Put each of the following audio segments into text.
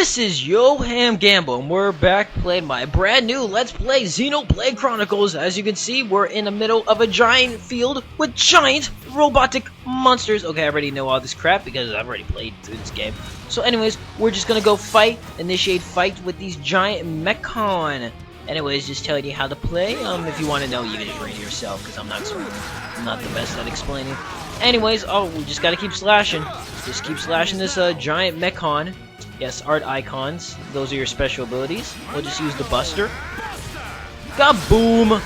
This is Yohhamgambal, and we're back playing my brand new Let's Play Xenoblade Chronicles. As you can see, we're in the middle of a giant field with giant robotic monsters. Okay, I already know all this crap because I've already played through this game. So anyways, we're just gonna go initiate fight with these giant mechon. Anyways, just telling you how to play. If you want to know, you can just read it yourself because I'm not the best at explaining. Anyways, we just gotta keep slashing. Just keep slashing this giant mechon. Yes, art icons. Those are your special abilities. We'll just use the Buster. Kaboom!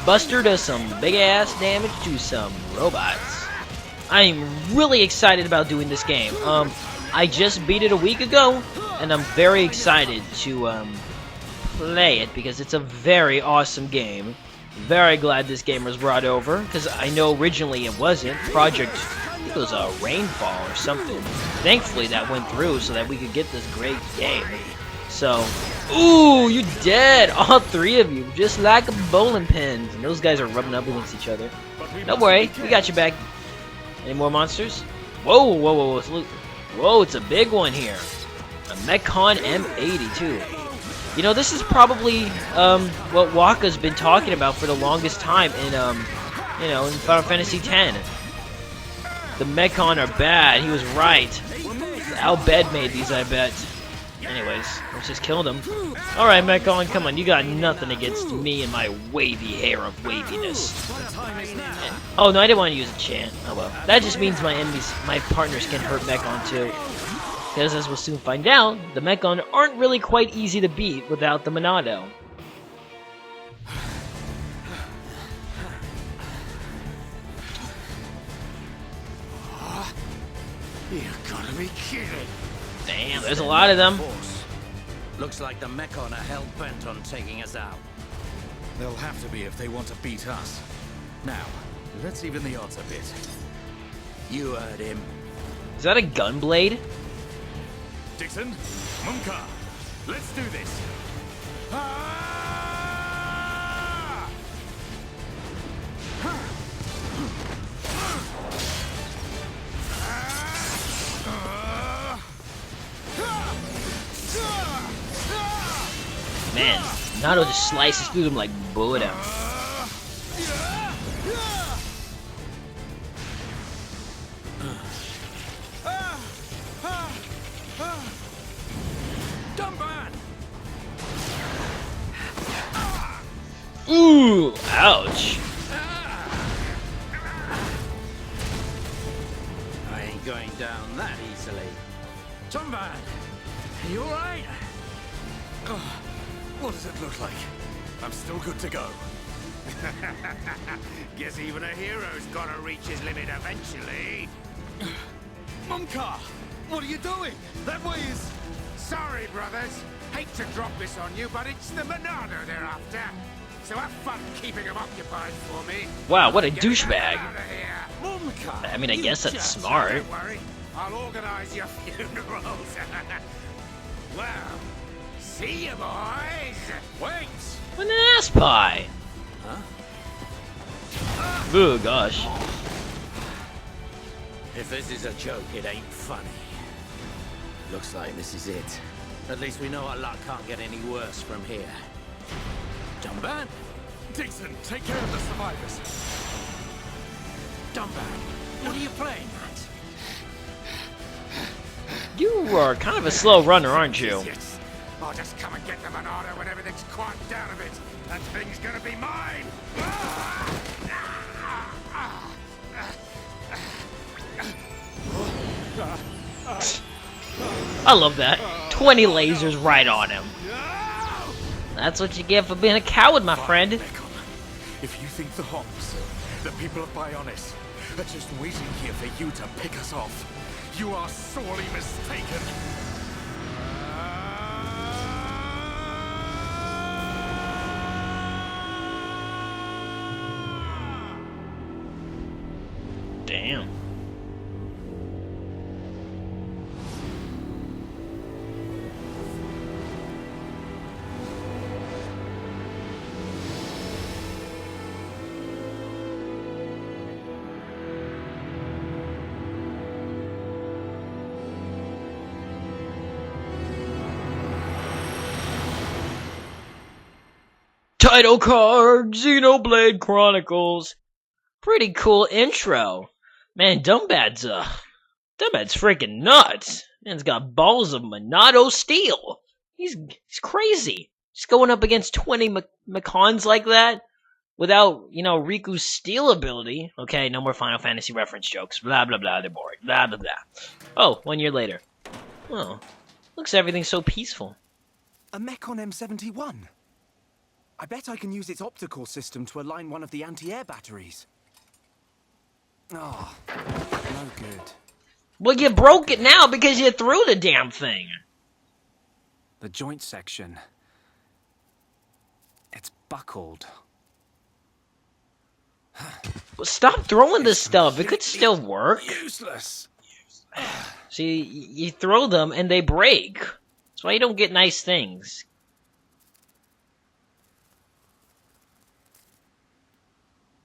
Buster does some big-ass damage to some robots. I'm really excited about doing this game. I just beat it a week ago, and I'm very excited to play it because it's a very awesome game. Very glad this game was brought over, because I know originally it wasn't. It was a rainfall or something. Thankfully that went through so that we could get this great game. So, ooh, you dead! All three of you, just like bowling pins. And those guys are rubbing up against each other. Don't worry, we got you back. Any more monsters? Whoa, whoa, whoa, whoa! Whoa, it's a big one here. A Mechon M82. You know, this is probably what Waka's been talking about for the longest time in in Final Fantasy X. The Mechon are bad. He was right. Al Bed made these, I bet. Anyways, let's just kill them. Alright, Mechon, come on. You got nothing against me and my wavy hair of waviness. Oh, no, I didn't want to use a chant. Oh, well. That just means my partners can hurt Mechon, too. Because, as we'll soon find out, the Mechon aren't really quite easy to beat without the Monado. You gotta be kidding! Damn, there's a lot of them. Looks like the Mechon are hell-bent on taking us out. They'll have to be if they want to beat us. Now, let's even the odds a bit. You heard him. Is that a gunblade? Dixon, Munka, let's do this. Man, Nato just slices through them like Buddha. Ooh, ouch. I ain't going down that easily. Tomban, you alright? What does it look like? I'm still good to go. Guess even a hero's gotta reach his limit eventually. Munka, what are you doing? That way is... Sorry, brothers. Hate to drop this on you, but it's the Monado they're after. So have fun keeping them occupied for me. Wow, what a douchebag. Munka, I mean, I guess that's smart. Don't worry. I'll organize your funerals. Well, see you, boys. Wait. What an ass pie. Huh? Oh gosh. If this is a joke, it ain't funny. Looks like this is it. At least we know our luck can't get any worse from here. Dumban? Dixon, take care of the survivors. Dumban, what are you playing at? You are kind of a slow runner, aren't you? Yes. I'll just come and get the Monado when everything's quieted down a bit. That thing's gonna be mine! I love that. 20 lasers right on him. That's what you get for being a coward, my friend. If you think the Homs, the people of Bionis, are just waiting here for you to pick us off, you are sorely mistaken. Damn. Title card, Xenoblade Chronicles. Pretty cool intro. Man, Dumbat's freaking nuts. Man's got balls of Monado steel. He's crazy. Just going up against 20 Macons like that without, Riku's steel ability. Okay, no more Final Fantasy reference jokes. Blah, blah, blah. They're boring. Blah, blah, blah. Oh, 1 year later. Oh, looks everything's so peaceful. A Mechon M71. I bet I can use its optical system to align one of the anti-air batteries. Oh, no good. Well, you broke it now because you threw the damn thing. The joint section. It's buckled. Well, stop throwing this stuff. It could still work. Useless. See, you throw them and they break. That's why you don't get nice things.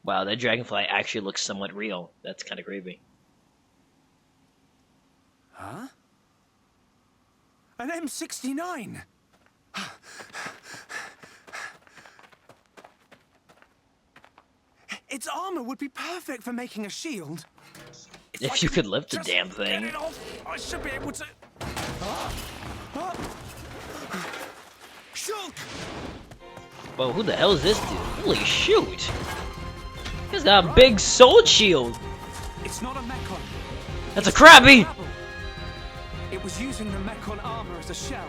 Wow, that dragonfly actually looks somewhat real. That's kind of creepy. Huh? An M69! Its armor would be perfect for making a shield. If you could lift the damn thing. Get it off, I should be able to. Shulk! Whoa, who the hell is this dude? Holy shoot! He's got a big sword shield. It's not a Mechon. That's a Krabby! It was using the Mechon armor as a shell.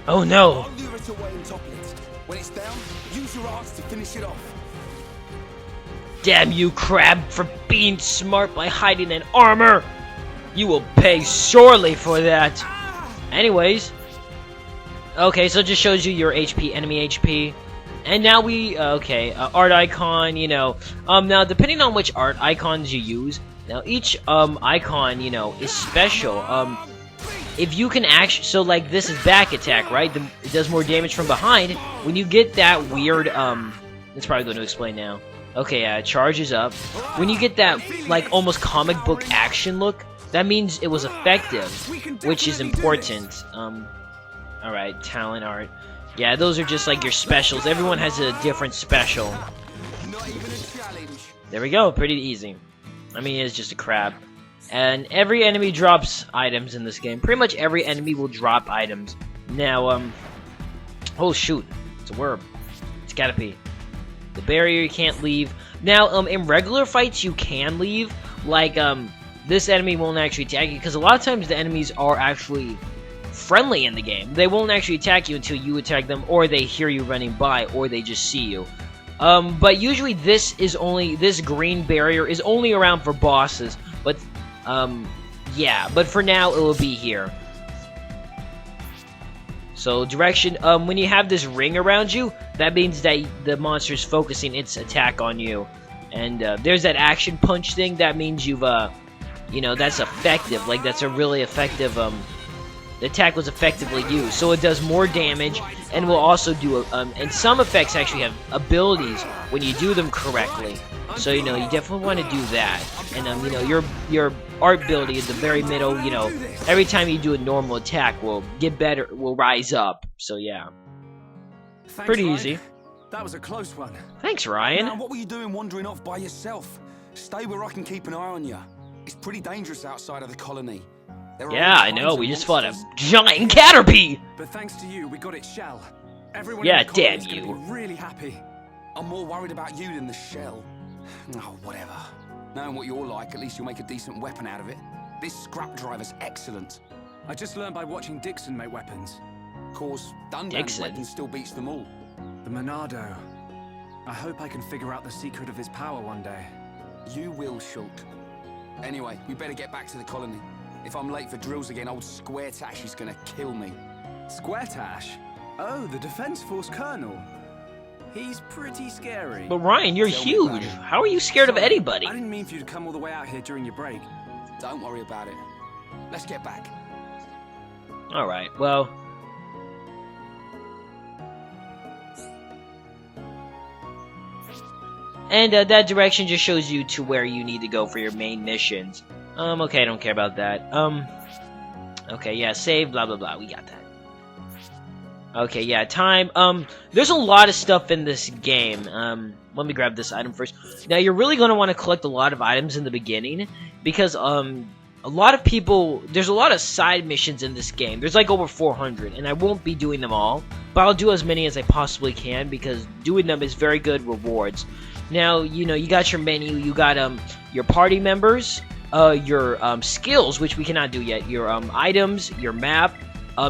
Oh no! I'll lure it away and topple it. When it's down, use your arts to finish it off. Damn you, Crab, for being smart by hiding in armor! You will pay sorely for that! Anyways. Okay, so it just shows you your HP, enemy HP. And now art icon, now depending on which art icons you use, now each, icon, is special. If you can actually, so like this is back attack, right? It does more damage from behind. When you get that weird, it's probably going to explain now. Okay, charges up. When you get that, like, almost comic book action look, that means it was effective, which is important. Alright, talent art. Yeah, those are just like your specials. Everyone has a different special. There we go, pretty easy. I mean, it's just a crab. And every enemy drops items in this game. Pretty much every enemy will drop items. Now, oh shoot, it's a worm. It's gotta be. The barrier you can't leave. Now, in regular fights you can leave. Like, this enemy won't actually attack you, because a lot of times the enemies are actually friendly in the game. They won't actually attack you until you attack them, or they hear you running by, or they just see you. But usually this green barrier is only around for bosses. But, yeah. But for now, it will be here. So, direction, when you have this ring around you, that means that the monster is focusing its attack on you. And, there's that action punch thing, that means you've, that's effective. Like, that's a really effective, the attack was effectively used. So it does more damage, and will also do, and some effects actually have abilities when you do them correctly. So, you definitely want to do that. And, your art ability at the very middle, every time you do a normal attack will get better, will rise up. So, yeah. Thanks, pretty Ryan. easy. That was a close one. Thanks, Ryan. Now, what were you doing wandering off by yourself? Stay where I can keep an eye on you. It's pretty dangerous outside of the colony. There are Yeah, all I know, kinds of we just fought a monsters. giant Caterpie! But thanks to you, we got its shell. Everyone Yeah, in the colony damn is gonna you. be really happy. I'm more worried about you than the shell. Oh, whatever. Knowing what you're like, at least you'll make a decent weapon out of it. This scrap driver's excellent. I just learned by watching Dixon make weapons. Of course, Dundan's Dixon. weapon still beats them all. The Monado. I hope I can figure out the secret of his power one day. You will, Shulk. Anyway, we better get back to the colony. If I'm late for drills again, old Square Tash is gonna kill me. Squaretash? Oh, the Defense Force Colonel. He's pretty scary. But Ryan, you're Tell me about huge. it. How are you scared of Sorry, anybody? I didn't mean for you to come all the way out here during your break. Don't worry about it. Let's get back. Alright, well... And that direction just shows you to where you need to go for your main missions. Okay, I don't care about that. Okay, yeah, save, blah, blah, blah. We got that. Okay, yeah, time. There's a lot of stuff in this game. Let me grab this item first. Now, you're really going to want to collect a lot of items in the beginning because, a lot of people, there's a lot of side missions in this game. There's like over 400, and I won't be doing them all, but I'll do as many as I possibly can because doing them is very good rewards. Now, you know, you got your menu, you got, your party members, your, skills, which we cannot do yet, your, items, your map,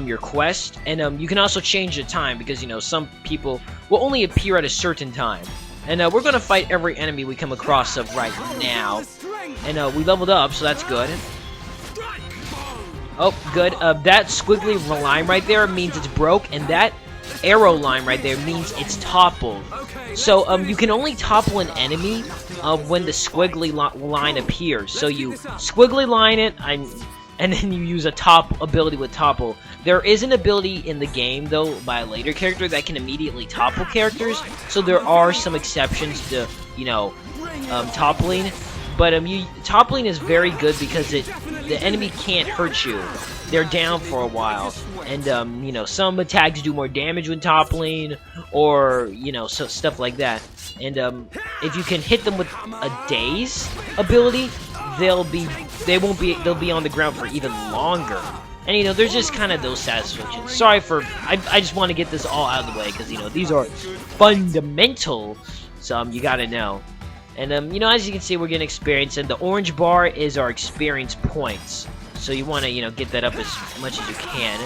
your quest, and, you can also change the time because, you know, some people will only appear at a certain time. And, we're gonna fight every enemy we come across of right now. And, we leveled up, so that's good. Oh, good. That squiggly line right there means it's broke, and that arrow line right there means it's toppled. So, you can only topple an enemy when the squiggly line appears. So you squiggly line it, and then you use a top ability with topple. There is an ability in the game, though, by a later character that can immediately topple characters. So there are some exceptions to, you know, toppling. But toppling is very good because the enemy can't hurt you. They're down for a while, and you know, some attacks do more damage when toppling, or you know, so stuff like that. And if you can hit them with a daze ability, they'll be on the ground for even longer. And you know, there's just kind of those satisfactions. Sorry for I just want to get this all out of the way because you know these are fundamental, so you gotta know. And, you know, as you can see, we're getting experience, and the orange bar is our experience points. So you want to, you know, get that up as much as you can.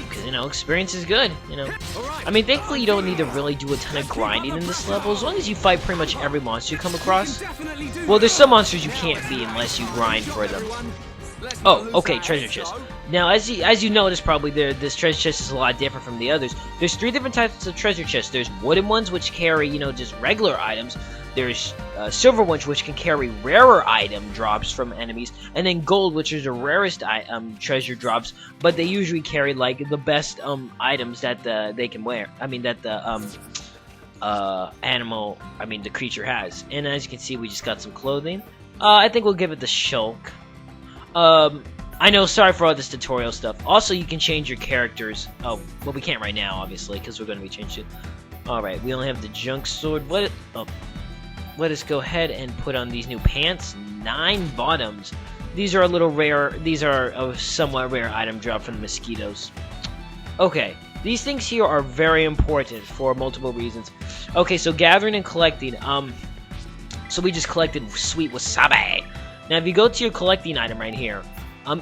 Because, you know, experience is good, you know. I mean, thankfully, you don't need to really do a ton of grinding in this level, as long as you fight pretty much every monster you come across. Well, there's some monsters you can't beat unless you grind for them. Oh, okay, treasure chest. Now, as you notice, probably this treasure chest is a lot different from the others. There's 3 different types of treasure chests. There's wooden ones, which carry, you know, just regular items. There's silver ones, which can carry rarer item drops from enemies, and then gold, which is the rarest treasure drops. But they usually carry like the best items that they can wear. I mean that the the creature has. And as you can see, we just got some clothing. I think we'll give it the shulk. I know, sorry for all this tutorial stuff. Also, you can change your characters. Oh, well, we can't right now, obviously, because we're going to be changing it. Alright, we only have the junk sword. Let us go ahead and put on these new pants. 9 bottoms. These are a little rare. These are a somewhat rare item drop from the mosquitoes. Okay, these things here are very important for multiple reasons. Okay, so gathering and collecting. So we just collected sweet wasabi. Now, if you go to your collecting item right here,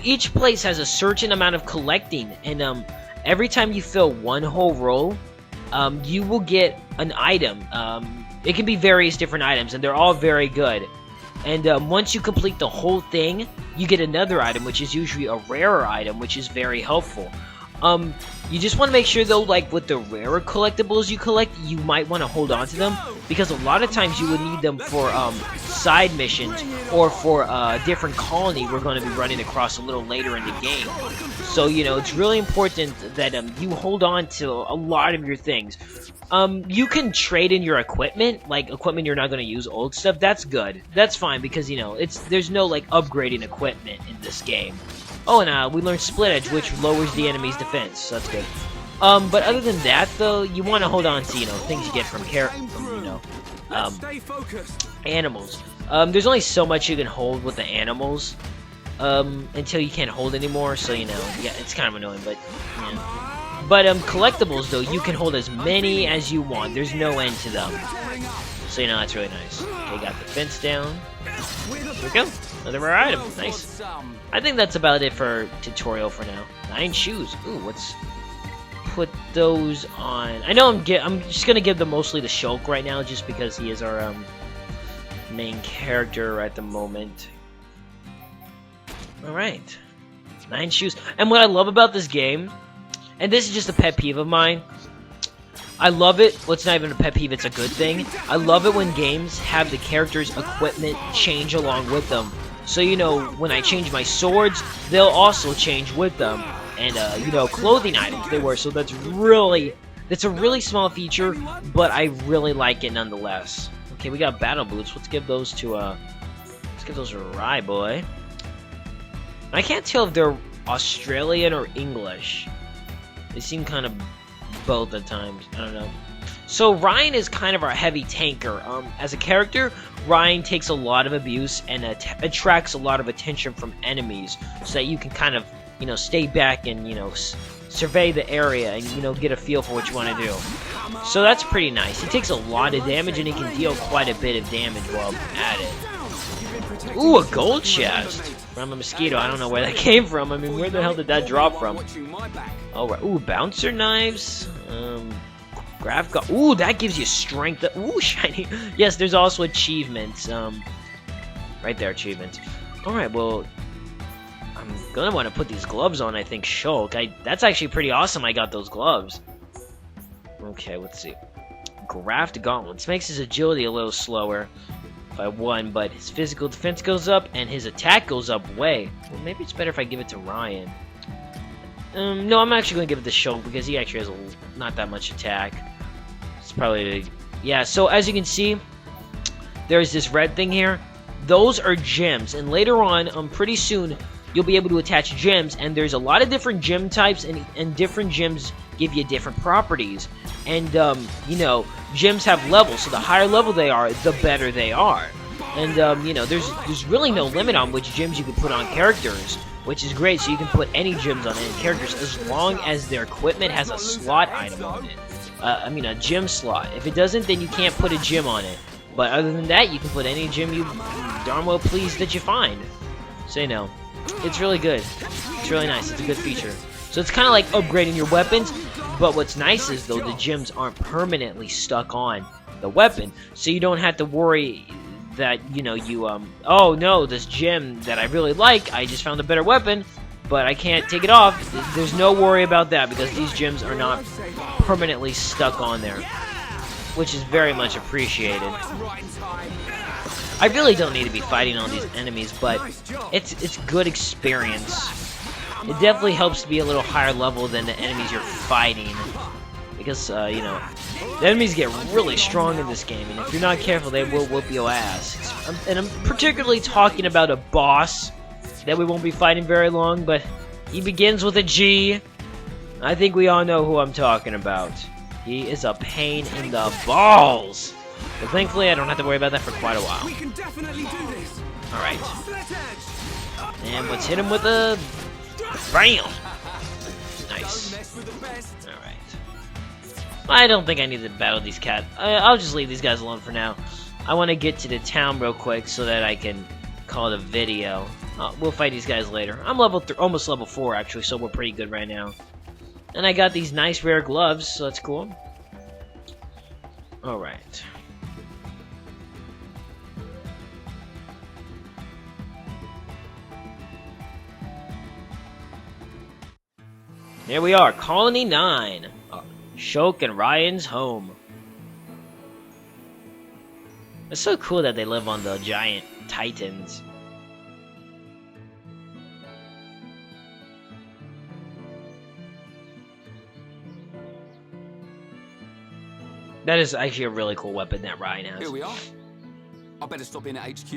each place has a certain amount of collecting, and every time you fill one whole roll, you will get an item. It can be various different items, and they're all very good. And once you complete the whole thing, you get another item, which is usually a rarer item, which is very helpful. You just want to make sure, though, like with the rarer collectibles you collect, you might want to hold on to them, because a lot of times you would need them for side missions or for a different colony we're going to be running across a little later in the game. So, you know, it's really important that you hold on to a lot of your things. You can trade in your equipment, like equipment you're not going to use, old stuff. That's good. That's fine, because, you know, there's no, like, upgrading equipment in this game. Oh, and we learned Split Edge, which lowers the enemy's defense, so that's good. But other than that, though, you want to hold on to, you know, things you get from animals. There's only so much you can hold with the animals, until you can't hold anymore, so, you know, yeah, it's kind of annoying, but, yeah. But, collectibles, though, you can hold as many as you want. There's no end to them. So, you know, that's really nice. Okay, got the fence down. Here we go. Another rare item. Nice. I think that's about it for tutorial for now. 9 shoes. Ooh, let's put those on. I know I'm just gonna give them mostly to Shulk right now, just because he is our main character at the moment. All right. 9 shoes. And what I love about this game, and this is just a pet peeve of mine, I love it. Well, it's not even a pet peeve, it's a good thing. I love it when games have the character's equipment change along with them. So, you know, when I change my swords, they'll also change with them. And, you know, clothing items they wear. So that's a really small feature, but I really like it nonetheless. Okay, we got battle boots. Let's give those to Rye Boy. I can't tell if they're Australian or English. They seem kind of both at times. I don't know. So Ryan is kind of our heavy tanker. As a character, Ryan takes a lot of abuse and attracts a lot of attention from enemies, so that you can kind of, you know, stay back and, you know, survey the area and, you know, get a feel for what you want to do. So that's pretty nice. He takes a lot of damage and he can deal quite a bit of damage while at it. Ooh, a gold chest from a mosquito. I don't know where that came from. I mean, where the hell did that drop from? Alright. Ooh, bouncer knives. Ooh, that gives you strength. Ooh, shiny. Yes, there's also achievements. Right there, achievements. Alright, well, I'm gonna want to put these gloves on, I think, Shulk. That's actually pretty awesome I got those gloves. Okay, let's see. Graft gauntlets. Makes his agility a little slower by 1, but his physical defense goes up, and his attack goes up way. Well, maybe it's better if I give it to Ryan. No, I'm actually going to give it to Shulk, because he actually has not that much attack. It's probably... Yeah, so as you can see, there's this red thing here. Those are gems, and later on, pretty soon, you'll be able to attach gems, and there's a lot of different gem types, and different gems give you different properties. And, you know, gems have levels, so the higher level they are, the better they are. And, you know, there's really no limit on which gems you can put on characters, which is great, so you can put any gems on any characters as long as their equipment has a slot item on it. I mean, a gem slot. If it doesn't, then you can't put a gem on it. But other than that, you can put any gem you darn well please that you find. Say no. It's really good. It's really nice. It's a good feature. So it's kind of like upgrading your weapons, but what's nice is, though, the gems aren't permanently stuck on the weapon, so you don't have to worry that, you know, you, oh no, this gem that I really like, I just found a better weapon, but I can't take it off. There's no worry about that, because these gems are not permanently stuck on there, which is very much appreciated. I really don't need to be fighting all these enemies, but it's good experience. It definitely helps to be a little higher level than the enemies you're fighting, because, you know, the enemies get really strong in this game, and if you're not careful, they will whoop your ass. And I'm particularly talking about a boss that we won't be fighting very long, but he begins with a G. I think we all know who I'm talking about. He is a pain in the balls. But thankfully, I don't have to worry about that for quite a while. Alright. And let's hit him with a... BAM! Nice. Alright. I don't think I need to battle these cats. I'll just leave these guys alone for now. I want to get to the town real quick so that I can call it a video. We'll fight these guys later. I'm almost level 4 actually, so we're pretty good right now. And I got these nice rare gloves, so that's cool. Alright. Here we are, Colony 9. Shulk and Ryan's home. It's so cool that they live on the giant titans. That is actually a really cool weapon that Ryan has. Here we are. I better stop in at HQ.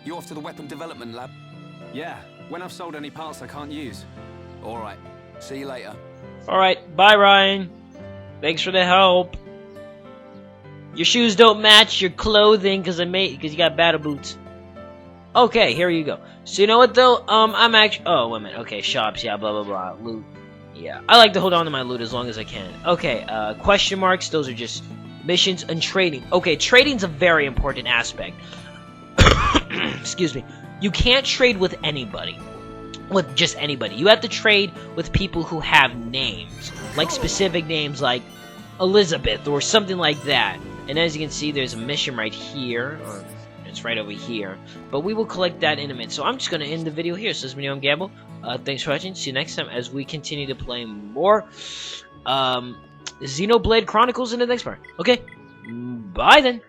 You off to the weapon development lab? Yeah, when I've sold any parts I can't use. Alright. See you later. Alright, bye Ryan. Thanks for the help. Your shoes don't match your clothing because you got battle boots. Okay, here you go. So you know what though? I'm actually... Oh, wait a minute. Okay, shops, yeah, blah, blah, blah. Loot. Yeah, I like to hold on to my loot as long as I can. Okay, question marks. Those are just missions and trading. Okay, trading's a very important aspect. Excuse me. You can't trade with anybody. With just anybody. You have to trade with people who have names. Like specific names like Elizabeth or something like that. And as you can see, there's a mission right here. Or it's right over here. But we will collect that in a minute. So I'm just going to end the video here. So this is Yohhamgambal. Thanks for watching. See you next time as we continue to play more Xenoblade Chronicles in the next part. Okay? Bye then.